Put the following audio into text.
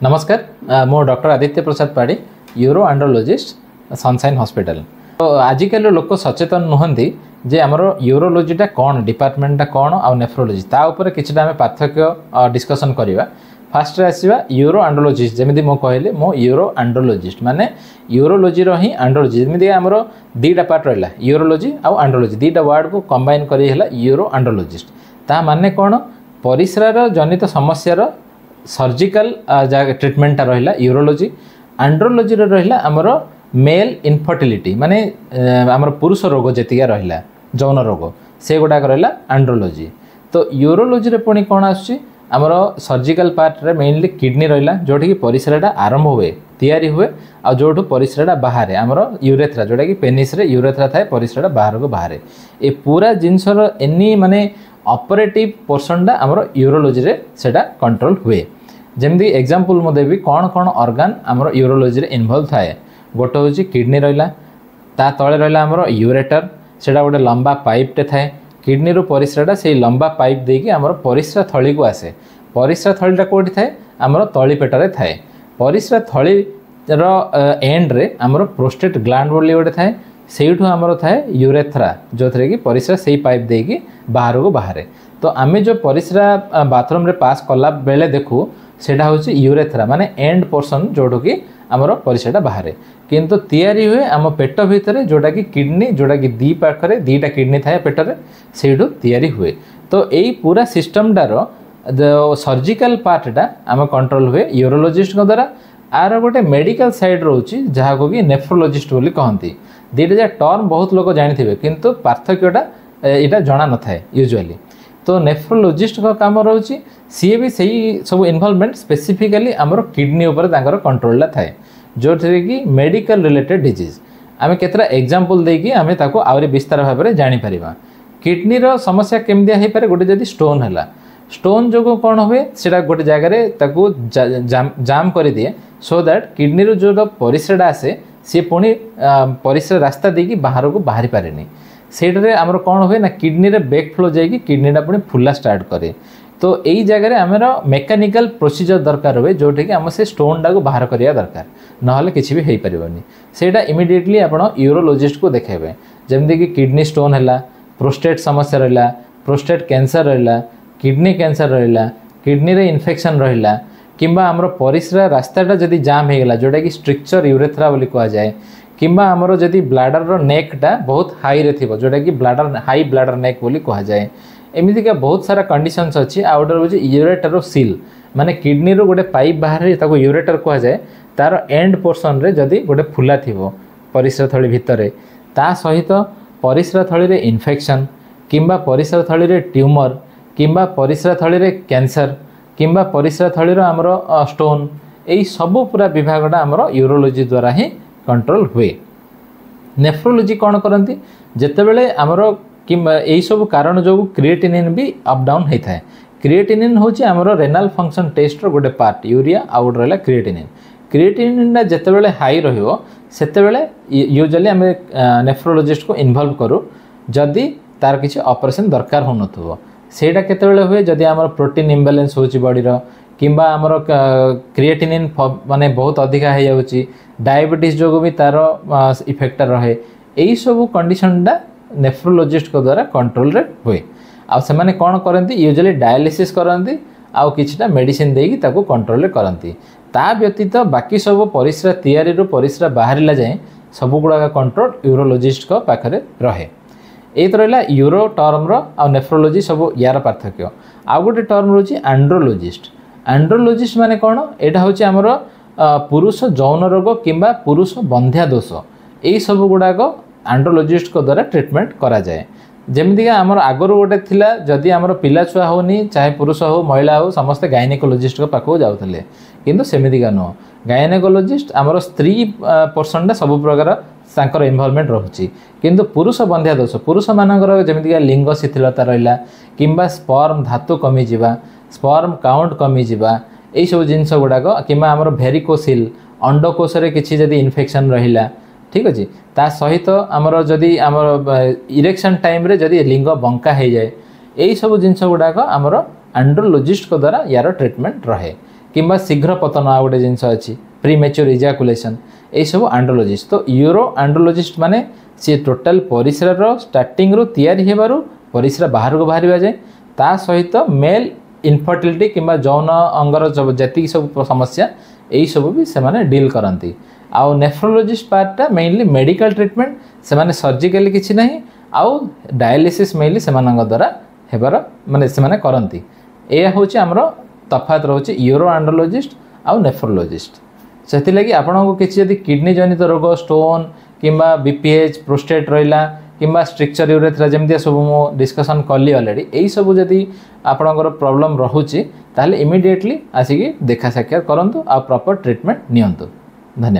नमस्कार मो डॉक्टर आदित्य प्रसाद पाड़ी यूरो एंड्रोलॉजिस्ट सनशाइन हॉस्पिटल। तो आजिकल लोक सचेतन नुहंती जे आमर यूरोलोजीटा कौन डिपार्टमेंटा कौन आ नेफ्रोलोजी ता उपर किछटा आमे पार्थक्य डिस्कशन करिवा। फास्ट आसवा यूरो एंड्रोलॉजिस्ट जमी मो कहले मो यूरो एंड्रोलॉजिस्ट माने यूरोलोजी रो ही एंड्रोलॉजी जमी आमर दीटा पार्ट रहा यूरोलोजी आ एंड्रोलॉजी दीटा वर्ड को कंबाइन करी हैला यूरो एंड्रोलॉजिस्ट। ता माने कौन परिस्रार जनित समस्यार सर्जिकल ट्रिटमेंटा रहा यूरोलोजी। एंड्रोलॉजी रहा आमर मेल इनफर्टिलिटी माने आमर पुरुष रोग जीका रहा यौन रोग से गुड़ाक रहा एंड्रोलॉजी। तो यूरोलोजी पुणी कौन आसुची आमर सर्जिकल पार्ट रे मेनली किडनी रहा जोटा कि परिस्राटा आरंभ हुए तैयारी हुए आ जो परिस्राटा बाहर आमर यूरेथ्रा जोटा कि पेनिस रे यूरेथ्रा थाए परिस्राटा बाहर को बाहर ए पूरा जिनसर एनी माने ऑपरेटिव पोर्शनटा आमर यूरोलोजी रे सेटा कंट्रोल हुए। जमती एग्जांपल मो देवी कौन कौन ऑर्गन आमर यूरोलोजी रे इन्वॉल्व थाए। गोटे हूँ किडनी रहा ता तले रहा आमर यूरेटर सेटा गोटे लंबा पाइपटे थाए किडनी रू परिस्राटा से लंबा पाइप देकी आमर परिस्रा थली को आसे। परिस्रा थलीटा कोठी थाए आमर तली पेटरे थाए। परिस्रा थली एंड रे आमर प्रोस्टेट ग्लैंड बोली गोटे थाए सेठू आमर थाए यूरेथ्रा जो थे कि परिस्रा से पाइप देकी बाहर को बाहर। तो आम जो परिस्रा बाथरूम रे पास कला बेले देखू सेटा हूँ यूरेथ्रा माने एंड पोर्शन जोटो कि आमर परिस्राटा बाहर किंतु तैयारी हुए आम पेट भितर जोटा कि किडनी जोटा कि दी पाखरे दीटा किडनी थाए पेटरे सेठू तैयारी हुए। तो यही पूरा सिस्टमटार जो सर्जिकल पार्टा आम कंट्रोल हुए यूरोलोजिस्ट द्वारा। आर गोटे मेडिकल साइड रोचे जहाँ को कि नेफ्रोलोजिस्ट बोली कहती। दीटा जा टर्म बहुत लोग जानी किंतु पार्थक्यटा यहाँ जना न थाए यूजुअली। तो नेफ्रोलोजिस्ट का काम रोचे सी भी सही सब इन्वॉल्वमेंट स्पेसिफिकली आमर किडनी उपर तांकर कंट्रोलटा थाए जो थे कि मेडिकल रिलेटेड डिजीज। आम केतरा एग्जांपल देकी आम ताको आउरी विस्तार भाव में जानीपर। किडनी रो समस्या केमदिया हो पारे गोटे जदि स्टोन है स्टोन जो कौन हुए सेटा गोटे जगह जाम कर दिए सो दैट किडनी रो जो परिस्राटा आसे सी पुणी परिस्रा रास्ता देकी बाहर को बाहरी पारे सेठे आमर कौन हुए ना किडनी रे बैक फ्लो जाएगी किडनीटा पुणी फुला स्टार्ट करे। तो यही जगह आमर मेकानिकल प्रोसीजर दरकार हुए जोटे कि आम से स्टोनटा को बाहर करिया दरकार नहले किसी भी हो पारनि सेटा इमिडिएटली आपण यूरोलोजिस्ट को देखेबे। जमती कि किडनी स्टोन है प्रोस्टेट समस्या रहा प्रोस्टेट कैंसर रहा किडनी कैंसर रहा किडनी रे इन्फेक्शन रहा किंबा आमर परिस्रा रास्ताटा जदि जाम हो गला जोटा कि स्ट्रिक्चर यूरेथ्रा बोली कह जाए किंबा आमर जदि ब्लाडर रो नेकटा बहुत हाई रे थिबो जोटा कि ब्लाडर हाई ब्लाडर नेक बोली कह जाए। एमती का बहुत सारा कंडीशंस अच्छी आउटर हूँ यूरेटर सील माने किडनी रो गोटे पाइप बाहर ताको यूरेटर कह जाए तार एंड पोर्शन रे जदि गोटे फुला थिबो परिस्रा थली भितर ता सहित परिस्रा थली रे इन्फेक्शन किंबा परिस्रा थली रे ट्यूमर किंबा परिस्रा थली रे कैंसर किंबा परिस्रा थली रो आमर स्टोन यही सबू पूरा विभागटा आमर यूरोलोजी द्वारा ही कंट्रोल हुए। नेफ्रोलोजी कौन करती जितेबले आमर कि यही सब कारण जो क्रिएटिनिन भी अप डाउन होता है। क्रिएटिनिन हूँ आमर रेनाल फंक्शन टेस्ट गोटे पार्ट यूरिया आउट रहा क्रिएटिनिन। क्रिएटिनिनटा जितेबले हाई रतेबले यूजुअली आम नेफ्रोलोजिस्ट को इन्वॉल्व करूँ जदि तार किसी ऑपरेशन दरकार हो नथुबो। सेटा केतेबेले हुए जदि आमर प्रोटीन इम्बालेंस होची बॉडी रो किंबा आमर क्रिएटिनिन माने बहुत अधिका हो जाउची डायबिटीज जो भी तार इफेक्ट रहे यही सब कंडीशनटा नेफ्रोलोजिस्ट को द्वारा कंट्रोल रे हुए। आ से माने कौन करती यूजुअली डायलिसिस करती आउ किछटा मेडिसिन देकी ताको कंट्रोल रे करती। ता व्यतीत बाकी सब परिस्रा तैयारी रो परिस्रा बाहरिला जाए सब गुड़ा कंट्रोल यूरोलोजिस्ट को पाखरे रहे। ये तो रहा यूरो टर्म रो आ नेफ्रोलोजी सब यार पार्थक्य। आउ गोटे टर्म रोची एंड्रोलोजिस्ट। एंड्रोलोजिस्ट माने कौन यहाँ हूँ आमर पुरुष यौन रोग किंबा पुरुष बंध्या दोष यही सब गुड़ाक एंड्रोलोजिस्ट को द्वारा ट्रीटमेंट करा जाए। जमीका आमर आगरू गोटे थिला जदि आमर पिला छुआ होनी चाहे पुरुष हो महिला हो समस्ते गायनेकोलोजिस्ट को पाखक जाऊले किंतु सेमितिका नुह। गायनेकोलोजिस्ट आमर स्त्री पोर्शनटा सब प्रकार सांकर इन्वॉल्वमेंट रोचे किंतु पुरुष बंध्या दोष पुरुष मानकर जमीका लिंग शिथिलता रहा किंबा स्पर्म धातु कमी जावा स्पर्म काउंट कमी जावा यही सब जिनस गुड़ाक किंबा आमर भेरिकोसिल अंडकोश किसी जदि इन्फेक्शन रहा ठीक अच्छे ता सहित आमर जदि आमर इरेक्शन टाइम रे जदि लिंग बंका हो जाए यही सब जिनस गुड़ाक आमर एंड्रोलोजिस्ट को द्वारा यार ट्रीटमेंट रहे। किंबा शीघ्र पतन आ गोटे जिनस अच्छी प्रीमेच्योर इजाकुलेशन यही सब आंड्रोलोजिस्ट। तो यूरो आंड्रोलोजिस्ट माने सी टोटाल परिस्रार स्टार्टिंग रू तैयारी हेबारू परिस्रा बाहर को बाहर जाए ता सहित मेल इनफर्टिलिटी किंबा जौन अंगर जी सब समस्या यही सब भी से डील करती। आउ नेफ्रोलोजिस्ट पार्टा मेनली मेडिकल ट्रीटमेंट से माने सर्जिकली किसी ना आउ डायलिसिस मेनली से द्वारा हेबार माने से करती। यह हूँ आमर तफात रोचे यूरो आंड्रोलोजिस्ट आउ नेफ्रोलोजिस्ट। से लगी आपको किसी जदि किडनी जनित रोग स्टोन किंबा बीपीएच प्रोस्टेट रहा किंबा स्ट्रक्चर यूरेथ्रा जमी सब मुझे डिस्कसन कली अलरेडी यही सब जदि आपणकर प्रॉब्लम रोचे ताहले इमिडिएटली आसिकी देखा साक्षात करूँ आ प्रॉपर ट्रीटमेंट नियंतु। धन्यवाद।